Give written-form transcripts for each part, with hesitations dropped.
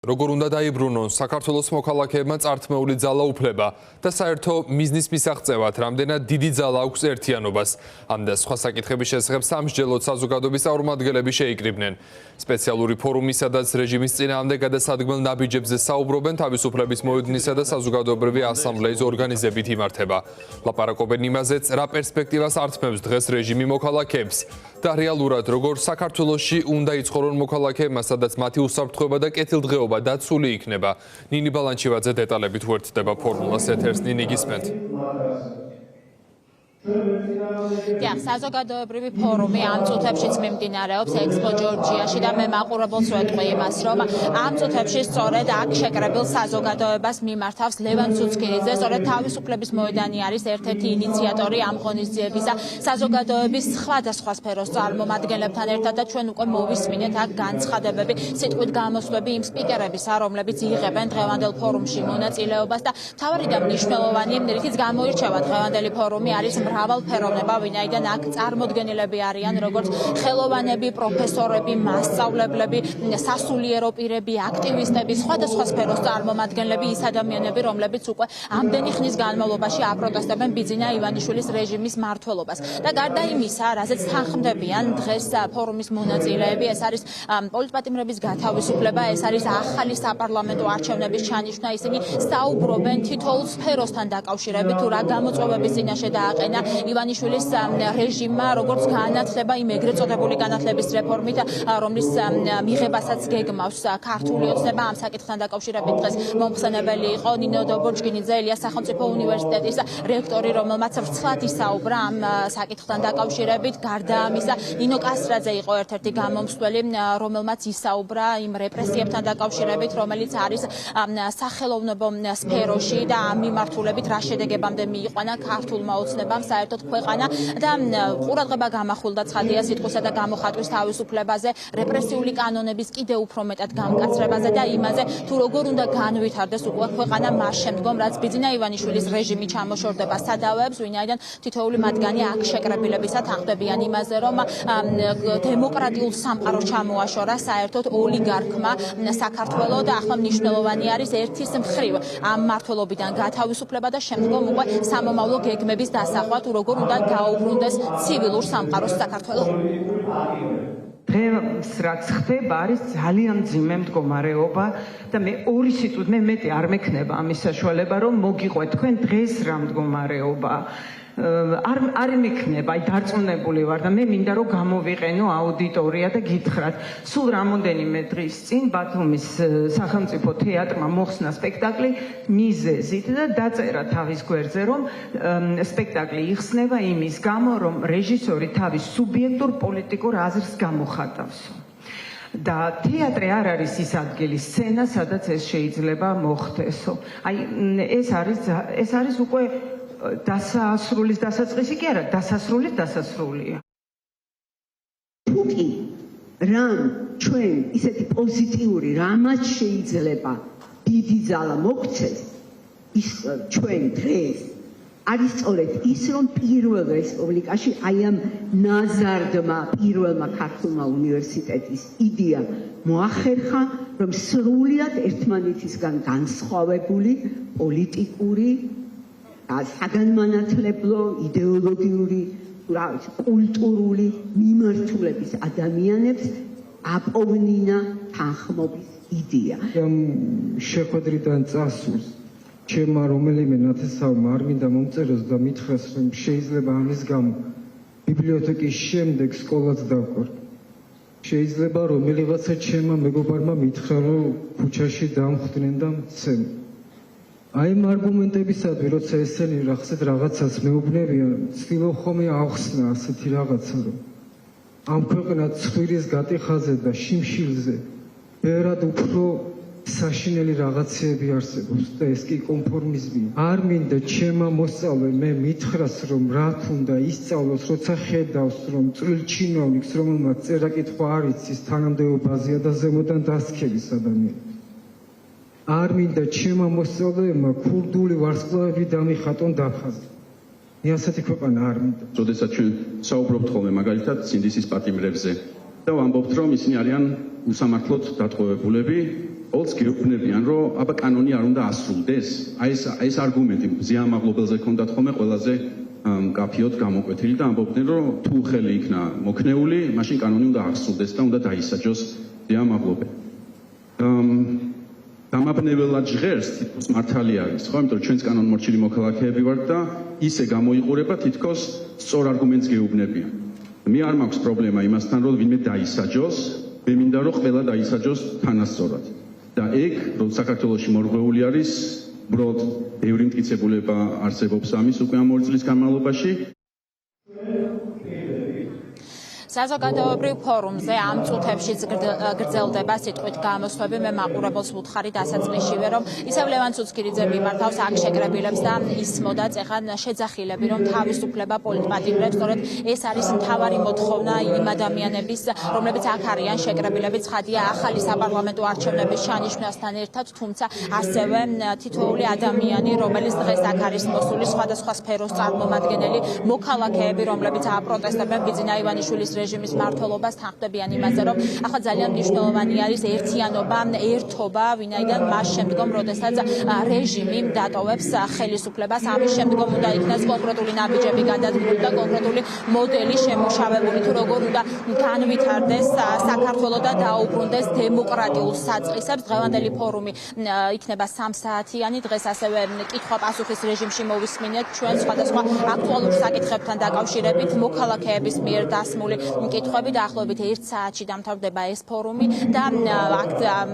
როგორ უნდა დაიბრუნონ საქართველოს მოქალაქეებმა წართმეული ძალაუფლება და საერთო მიზნის მისაღწევად რამდენად დიდი ძალა აქვს ერთიანობას. ამ და სხვა საკითხების შესახებ სამსჯელოდ საზოგადოების წარმომადგენლები შეიკრიბნენ. სპეციალური ფორუმი, სადაც რეჟიმის წინააღმდეგ გადასადგმელ ნაბიჯებზე საუბრობენ, თავისუფლების მოედნისა და საზოგადოებრივი ასამბლეის ორგანიზებით იმართება. ლაპარაკობენ იმაზეც, რა პერსპექტივას ართმევს დღეს რეჟიმი მოქალაქეებს და რეალურად როგორ საქართველოში უნდა იცხოვრონ მოქალაქეებმა, სადაც მათი უსაფრთხოება და კეთილდღეობა დაცული იქნება. ნინი ბალანჩივაძე დეტალებით უერთდება ფორმულას ეთერს. ნინი, გისმენთ. საზოგადოებრივი ფორუმი ამ წუთებშიც მიმდინარეობს ექსპო ჯორჯიაში და მე მაყურებელს ვეტყვი იმას, რომ ამ წუთებში სწორედ აქ შეკრებილ საზოგადოებას მიმართავს ლევან ცუცქირიძე, სწორედ თავისუფლების მოედანი არის ერთ-ერთი ინიციატორი ამ ღონისძიებისა. საზოგადოების სხვადასხვა სფეროს წარმომადგენლებთან ერთად და ჩვენ უკვე მოვისმინეთ აქ განცხადებები, სიტყვით გამოსვლები იმ სპიკერებისა, რომლებიც იღებენ დღევანდელ ფორუმში მონაწილეობას და მთავარი და მნიშვნელოვანი, რითიც გამოირჩევა დღევანდელი ფორუმი არის მრავალფეროვნება, ვინაიდან აქ წარმოდგენილები არიან როგორც ხელოვანები, პროფესორები, მასწავლებლები, სასულიერო პირები, აქტივისტები, სხვადასხვა სფეროს წარმომადგენლები, ის ადამიანები, რომლებიც უკვე ამდენი ხნის განმავლობაში აპროტესტებენ ბიძინა ივანიშვილის რეჟიმის მმართველობას. და გარდა იმისა, რაზეც თანხმდებიან დღეს ფორუმის მონაწილეები, ეს არის პოლიტპატიმრების გათავისუფლება, ეს არის ახალი საპარლამენტო არჩევნების ჩანიშვნა. ისინი საუბრობენ თითოეულ სფეროსთან დაკავშირებით, თუ რა გამოწვევების წინაშე დააყენა ივანიშვილის რეჟიმმა, როგორც განათლება იმ ეგრეთ წოდებული განათლების რეფორმით, რომლის მიღებასაც გეგმავს ქართული ოცნება. ამ საკითხთან დაკავშირებით დღეს მომხსენებელი იყო ნინო დობორჯგინიძე, ელიას სახელმწიფო უნივერსიტეტის რექტორი, რომელმაც ვრცლად ისაუბრა ამ საკითხთან დაკავშირებით. გარდა ამისა, ნინო კასტრაძე იყო ერთ-ერთი გამომცვლელი, რომელმაც ისაუბრა იმ რეპრესიებთან დაკავშირებით, რომელიც არის სახელოვნებო სფეროში და ამ მიმართულებით რა შედეგებამდე მიიყვანა ქართულმა ოცნებამ საერთოდ ქვეყანა და ყურადღება გამახვილდა ცხადია სიტყვისა და გამოხატვის თავისუფლებაზე, რეპრესიული კანონების კიდევ უფრო მეტად გამკაცრებაზე და იმაზე, თუ როგორ უნდა განვითარდეს უკვე ქვეყანა მას შემდგომ, რაც ბიძინა ივანიშვილის რეჟიმი ჩამოშორდება სადავეებს, ვინაიდან თითოეული მათგანი აქ შეკრებილებისად თანხმდებიან იმაზე, რომ დემოკრატიულ სამყაროს ჩამოაშორა საერთოდ ოლიგარქმა საქართველო და ახლა მნიშვნელოვანი არის ერთის მხრივ ამ მმართველობიდან გათავისუფლება და შემდგომ უკვე სამომავლო გეგმების დასახვა, თუ როგორ უნდა გაუბრუნდეს ცივილურ სამყაროს საქართველო. დღეს რაც ხდება არის ძალიან მძიმე მდგომარეობა და მე ორი სიტყვით მე მეტი არ მექნება ამის საშუალება რომ მოგიყვეთ თქვენ დღეს რა მდგომარეობა არ მექნება, დარწმუნებული ვარ და მე მინდა რომ გამოვიყენო აუდიტორია და გითხრათ, სულ რამოდენიმე დღის წინ ბათუმის სახელმწიფო თეატრმა მოხსნა სპექტაკლი მიზეზით და დაწერა თავის გვერდზე, რომ სპექტაკლი იხსნება იმის გამო, რომ რეჟისორი თავის სუბიექტურ პოლიტიკურ აზრს გამოხატავსო. და თეატრი არ არის ის ადგილი, სცენა, სადაც ეს შეიძლება მოხდესო. აი ეს არის უკვე დასასრულის დასაწყისი კი არა, დასასრულის დასასრულია. თუკი რამ ჩვენ ისეთი პოზიტიური რამაც შეიძლება დიდი ძალა მოგვცეს, ის ჩვენ დღეს არის სწორედ ის, რომ პირველ რესპუბლიკაში აი ამ ნაზარდმა პირველმა ქართულმა უნივერსიტეტის იდეა მოახერხა, რომ სრულიად ერთმანეთისგან განსხვავებული პოლიტიკური საგანმანათლებლო, იდეოლოგიური, კულტურული მიმართულების ადამიანებს აპოვნინა თანხმობის იდეა. ამ შეხვედრიდან წასულს ჩემმა რომელიმე ნათესავმა არ მინდა მომწეროს და მითხრას, რომ შეიძლება ამის გამო ბიბლიოთეკის შემდეგ სკოლაც დავკორ. შეიძლება რომელიღაცა ჩემმა მეგობარმა მითხრა, რომ ქუჩაში დამხვდნენ და მცემ. აი ამ არგუმენტებისადმი, როცა ესენი რაღაცას მეუბნებიან, ცდილობ ხოლმე ავხსნა ასეთი რაღაცა, რომ ამ ქვეყნად ცხვირის გატეხაზე და შიმშილზე ბევრად უფრო საშინელი რაღაცები არსებობს და ეს კი კონფორმიზმია. არ მინდა ჩემმა მოსწავლემ მე მითხრას, რომ რა თუნდა ისწავლოს, როცა ხედავს, რომ წვრილ ჩინოვნიკს, რომელმაც წერა-კითხვა არ იცის, თანამდებობაზეა და ზემოდან დასქების ადამიანი. არ მინდა ჩემმა მოსწავლეებმა ქურდული ვარსკვლავები დამიხატონ დაფხაზი. მე ასეთი ქვეყანა არ მინდა. როდესაც ჩვენ საუბრობთ ხოლმე მაგალითად სინდისის პატიმრებზე და ვამბობთ, რომ ისინი არიან უსამართლოდ დატყვევებულები ყოველს გეუბნებიან, რომ აბა კანონი არ უნდა ასრულდეს. აი ეს არგუმენტი მზიან მაღლობელზე ჰქონდათ ხოლმე ყველაზე კაფიოდ გამოკვეთილი და ამბობდნენ, რომ თუ ხელი იქნა მოქნეული, მაშინ კანონი უნდა აღსრულდეს და უნდა დაისაჯოს მზიან მაღლობელი. დამაბნეველად ჟღერს თითქოს მართალი არის, ხო? იმიტომ რომ ჩვენც კანონმორჩილი მოქალაქეები ვართ და ისე გამოიყურება თითქოს სწორ არგუმენტს გეუბნებიან. მე არ მაქვს პრობლემა იმასთან, რომ ვინმე დაისაჯოს, მე მინდა რომ ყველა დაისაჯოს თანასწორად. და ეგ, რომ საქართველოში მორღვეული არის, უბრალოდ ბევრი მტკიცებულება არსებობს ამის უკვე ამ 2 წლის განმავლობაში. საზოგადოებრივ ფორუმზე ამ წუთებშიც გრძელდება სიტყვით გამოსვლები. მე მაყურებელს ვუთხარი დასაწყისშივე, რომ ისევ ლევან ცუცქირიძე მიმართავს აქ შეკრებილებს და ისმოდაც ეხან შეძახილები, რომ თავისუფლება პოლიტპატიმრებს, სწორედ ეს არის მთავარი მოთხოვნა იმ ადამიანების, რომლებიც აქ არიან შეკრებილები. ცხადია, ახალი საპარლამენტო არჩევნების ჩანიშვნასთან ერთად, თუმცა ასევე თითოეული ადამიანი, რომელიც დღეს აქ არის მოსული, სხვადასხვა სფეროს წარმომადგენელი, მოქალაქეები, რომლებიც აპროტესტებენ ბიძინა ივანიშვილის რეჟიმის მართლობას თანხმდებიან იმაზე, რომ ახლა ძალიან მნიშვნელოვანი არის ერთიანობა, ერთობა, ვინაიდან მას შემდგომ, როდესაც რეჟიმი დატოვებს ხელისუფლებას, ამის შემდგომ უნდა იქნას კონკრეტული ნაბიჯები გადადგმული და კონკრეტული მოდელი შემუშავებული, თუ როგორ უნდა განვითარდეს საქართველო და დაუბრუნდეს დემოკრატიულ საწყისებს. დღევანდელი ფორუმი იქნება 3 საათიანი. დღეს ასევე კითხვა-პასუხის რეჟიმში მოვისმინეთ ჩვენ სხვადასხვა აქტუალურ საკითხებთან დაკავშირებით მოქალაქეების მიერ დასმული კითხვები. დაახლოებით 1 საათში დამთავრდება ეს ფორუმი და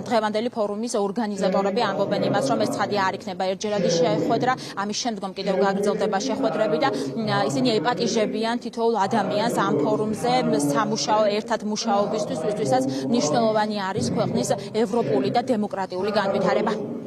დღევანდელი ფორუმის ორგანიზატორები ამბობენ იმას, რომ ეს ცხადია არ იქნება ერთჯერადი შეხვედრა, ამის შემდგომ კიდევ გაგრძელდება შეხვედრები და ისინი ეპატიჟებიან თითოეულ ადამიანს ამ ფორუმზე სამუშაო ერთად მუშაობისთვის, ვისთვისაც მნიშვნელოვანი არის ქვეყნის ევროპული და დემოკრატიული განვითარება.